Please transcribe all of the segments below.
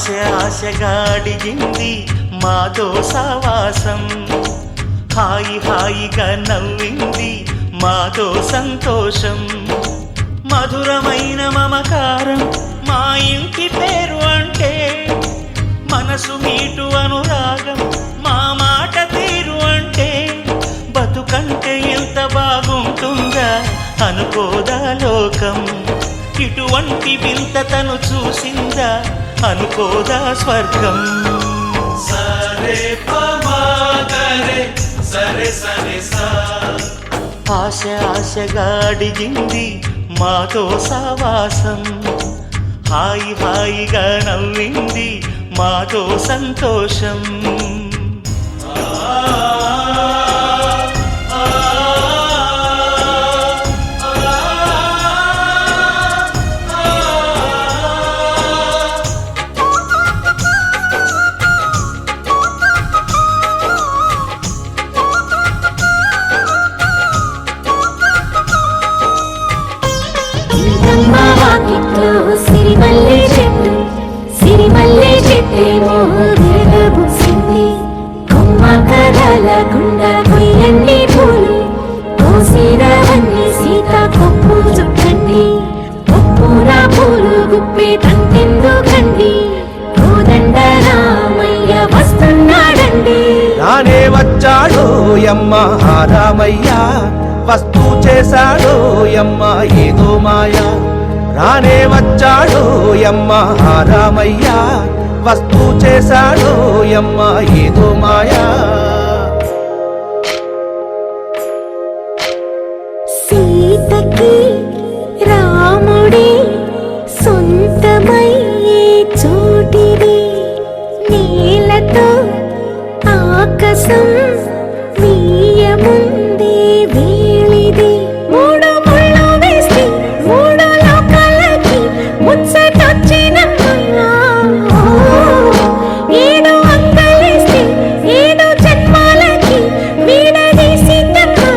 ఆశగా అడిగింది మాతో సావాసం, హాయి హాయిగా నవ్వింది మాతో సంతోషం, మధురమైన మమకారం మా ఇంటి పేరు అంటే, మనసు మీటు అనురాగం మా మాట తీరు అంటే, బతుకంటే ఎంత బాగుంటుందా అనుకోదా లోకం, ఇటువంటి వింత తను చూసిందా అనుకోదా స్వర్గం. సరే పమాగరే సరే సరే సా, ఆశగా అడిగింది మాతో సావాసం, హాయి హాయిగా నవ్వింది మాతో సంతోషం. సిరిమల్లె చెట్టు సిరిమల్లె చెట్టేమో విరగబూసింది, కొమ్మ కర్రల గుండ కొయ్యండి పూలు, కోసిరవన్నీ సీత కొప్పు చుట్టండి, కొప్పున పూలు గుప్పే తంతెందుకండి, కోదండ రామయ్య వస్తున్నాడండి. రానే వచ్చాడు యమ్మ రామయ్య, వస్తూ చేశాడు యమ్మ ఏదో మాయా, రానే వచ్చాడు యమ్మ రామయ్య, వస్తూ చేశాడు యమ్మ ఏదో మాయా. సీతకి రాముడే సొంతమయ్యే చోటిది, నేలతో ఆకాశం వీయముందే వేళిది, మూడు ముళ్ళు వేస్తే మూడు లోకాలకి ముచ్చటొచ్చినమ్మా, ఏడు అంకలేస్తే ఏడు జన్మాలకి వీడదీసిందమ్మా.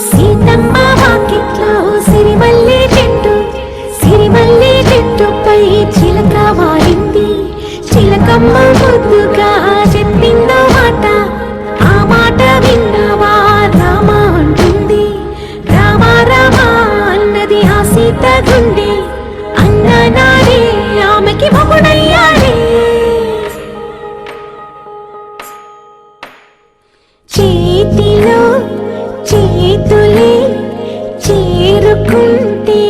సీతమ్మ వాకిట్లో సిరిమల్లె చెట్టు సిరిమల్లె చెట్టుపై చిలక వాలింది, చిలకమ్మ ముద్దుగా చెప్పిందో మాట, ఆ మాట విన్నవా రామ అంటుంది, రామ రామ అన్నది ఆ సీత గుండె, అన్న నాడే ఆమెకి మొగుడయ్యాడే. చేతిలో చేతులే చేరుకుంటే